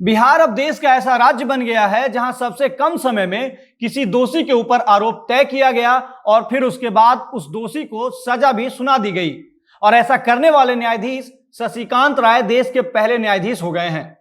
बिहार अब देश का ऐसा राज्य बन गया है जहां सबसे कम समय में किसी दोषी के ऊपर आरोप तय किया गया और फिर उसके बाद उस दोषी को सजा भी सुना दी गई। और ऐसा करने वाले न्यायाधीश शशिकांत राय देश के पहले न्यायाधीश हो गए हैं।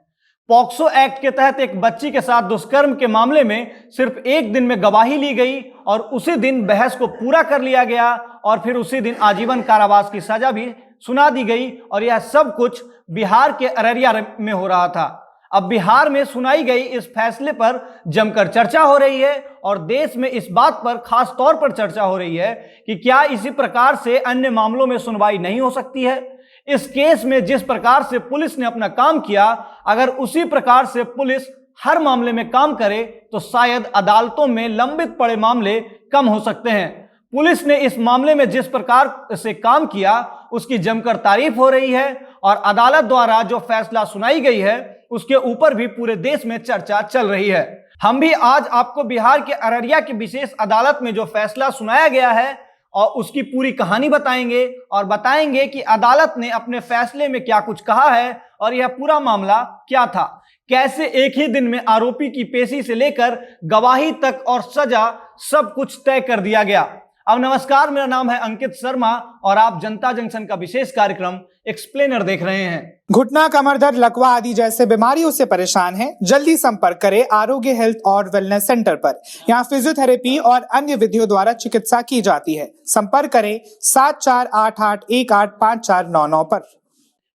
पॉक्सो एक्ट के तहत एक बच्ची के साथ दुष्कर्म के मामले में सिर्फ एक दिन में गवाही ली गई और उसी दिन बहस को पूरा कर लिया गया और फिर उसी दिन आजीवन कारावास की सजा भी सुना दी गई। और यह सब कुछ बिहार के अररिया में हो रहा था। अब बिहार में सुनाई गई इस फैसले पर जमकर चर्चा हो रही है और देश में इस बात पर खास तौर पर चर्चा हो रही है कि क्या इसी प्रकार से अन्य मामलों में सुनवाई नहीं हो सकती है। इस केस में जिस प्रकार से पुलिस ने अपना काम किया, अगर उसी प्रकार से पुलिस हर मामले में काम करे तो शायद अदालतों में लंबित पड़े मामले कम हो सकते हैं। पुलिस ने इस मामले में जिस प्रकार से काम किया उसकी जमकर तारीफ हो रही है और अदालत द्वारा जो फैसला सुनाई गई है उसके ऊपर भी पूरे देश में चर्चा चल रही है। हम भी आज आपको बिहार के अररिया की विशेष अदालत में जो फैसला सुनाया गया है और उसकी पूरी कहानी बताएंगे और बताएंगे कि अदालत ने अपने फैसले में क्या कुछ कहा है और यह पूरा मामला क्या था, कैसे एक ही दिन में आरोपी की पेशी से लेकर गवाही तक और सजा सब कुछ तय कर दिया गया। अब नमस्कार, मेरा नाम है अंकित शर्मा और आप जनता जंक्शन का विशेष कार्यक्रम एक्सप्लेनर देख रहे हैं। घुटना, कमर दर्द, लकवा आदि जैसे बीमारियों से परेशान हैं? जल्दी संपर्क करें आरोग्य हेल्थ और वेलनेस सेंटर पर। यहाँ फिजियोथेरेपी और अन्य विधियों द्वारा चिकित्सा की जाती है। संपर्क करें 7488185499 पर।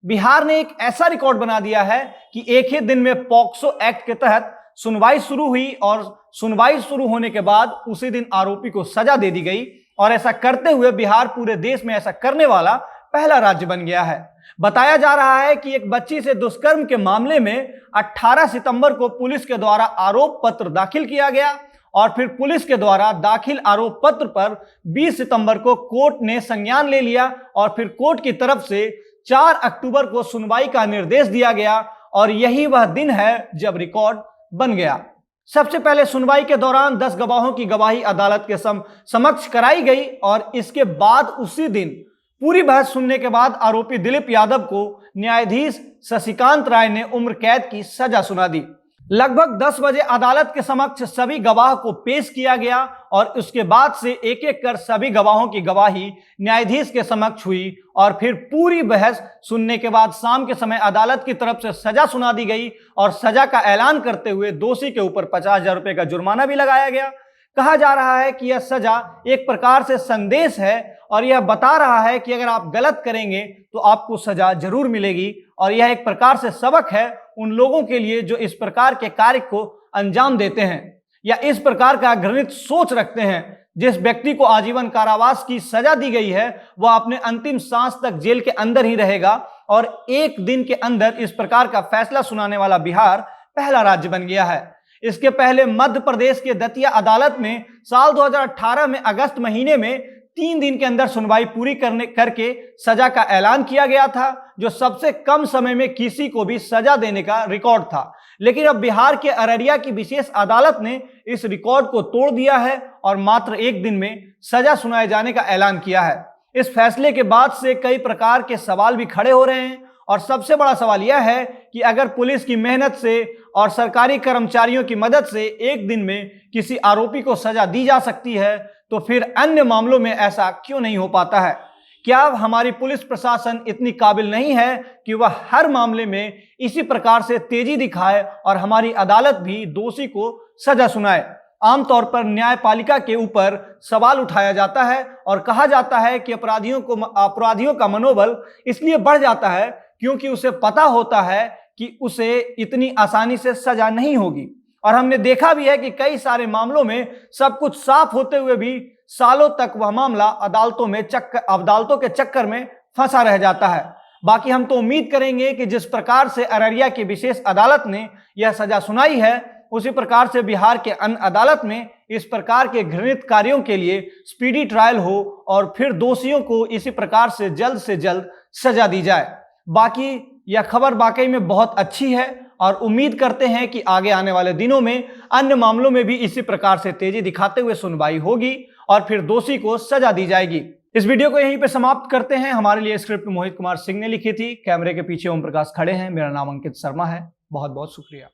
बिहार ने एक ऐसा रिकॉर्ड बना दिया है कि एक ही दिन में पॉक्सो एक्ट के तहत सुनवाई शुरू हुई और सुनवाई शुरू होने के बाद उसी दिन आरोपी को सजा दे दी गई। और ऐसा करते हुए बिहार पूरे देश में ऐसा करने वाला पहला राज्य बन गया है। बताया जा रहा है कि एक बच्ची से दुष्कर्म के मामले में 18 सितंबर को पुलिस के द्वारा आरोप पत्र दाखिल किया गया और फिर पुलिस के द्वारा दाखिल आरोप पत्र पर 20 सितंबर को कोर्ट ने संज्ञान ले लिया और फिर कोर्ट की तरफ से 4 अक्टूबर को सुनवाई का निर्देश दिया गया और यही वह दिन है जब रिकॉर्ड बन गया। सबसे पहले सुनवाई के दौरान 10 गवाहों की गवाही अदालत के समक्ष कराई गई और इसके बाद उसी दिन पूरी बहस सुनने के बाद आरोपी दिलीप यादव को न्यायाधीश शशिकांत राय ने उम्र कैद की सजा सुना दी। लगभग 10 बजे अदालत के समक्ष सभी गवाह को पेश किया गया और उसके बाद से एक एक कर सभी गवाहों की गवाही न्यायाधीश के समक्ष हुई और फिर पूरी बहस सुनने के बाद शाम के समय अदालत की तरफ से सजा सुना दी गई और सजा का ऐलान करते हुए दोषी के ऊपर 50,000 रुपए का जुर्माना भी लगाया गया। कहा जा रहा है कि यह सजा एक प्रकार से संदेश है और यह बता रहा है कि अगर आप गलत करेंगे तो आपको सजा जरूर मिलेगी और यह एक प्रकार से सबक है उन लोगों के लिए जो इस प्रकार के कार्य को अंजाम देते हैं या इस प्रकार का घृणित सोच रखते हैं। जिस व्यक्ति को आजीवन कारावास की सजा दी गई है वह अपने अंतिम सांस तक जेल के अंदर ही रहेगा और एक दिन के अंदर इस प्रकार का फैसला सुनाने वाला बिहार पहला राज्य बन गया है। इसके पहले मध्य प्रदेश के दतिया अदालत में साल 2018 में अगस्त महीने में 3 दिन के अंदर सुनवाई पूरी करके सजा का ऐलान किया गया था, जो सबसे कम समय में किसी को भी सजा देने का रिकॉर्ड था। लेकिन अब बिहार के अररिया की विशेष अदालत ने इस रिकॉर्ड को तोड़ दिया है और मात्र एक दिन में सजा सुनाए जाने का ऐलान किया है। इस फैसले के बाद से कई प्रकार के सवाल भी खड़े हो रहे हैं और सबसे बड़ा सवाल यह है कि अगर पुलिस की मेहनत से और सरकारी कर्मचारियों की मदद से एक दिन में किसी आरोपी को सजा दी जा सकती है तो फिर अन्य मामलों में ऐसा क्यों नहीं हो पाता है। क्या हमारी पुलिस प्रशासन इतनी काबिल नहीं है कि वह हर मामले में इसी प्रकार से तेजी दिखाए और हमारी अदालत भी दोषी को सजा सुनाए। आमतौर पर न्यायपालिका के ऊपर सवाल उठाया जाता है और कहा जाता है कि अपराधियों का मनोबल इसलिए बढ़ जाता है क्योंकि उसे पता होता है कि उसे इतनी आसानी से सजा नहीं होगी। और हमने देखा भी है कि कई सारे मामलों में सब कुछ साफ होते हुए भी सालों तक वह मामला अदालतों के चक्कर में फंसा रह जाता है। बाकी हम तो उम्मीद करेंगे कि जिस प्रकार से अररिया की विशेष अदालत ने यह सजा सुनाई है उसी प्रकार से बिहार के अन्य अदालत में इस प्रकार के घृणित कार्यों के लिए स्पीडी ट्रायल हो और फिर दोषियों को इसी प्रकार से जल्द सजा दी जाए। बाकी यह खबर वाकई में बहुत अच्छी है और उम्मीद करते हैं कि आगे आने वाले दिनों में अन्य मामलों में भी इसी प्रकार से तेजी दिखाते हुए सुनवाई होगी और फिर दोषी को सजा दी जाएगी। इस वीडियो को यहीं पे समाप्त करते हैं। हमारे लिए स्क्रिप्ट मोहित कुमार सिंह ने लिखी थी। कैमरे के पीछे ओम प्रकाश खड़े हैं। मेरा नाम अंकित शर्मा है। बहुत बहुत शुक्रिया।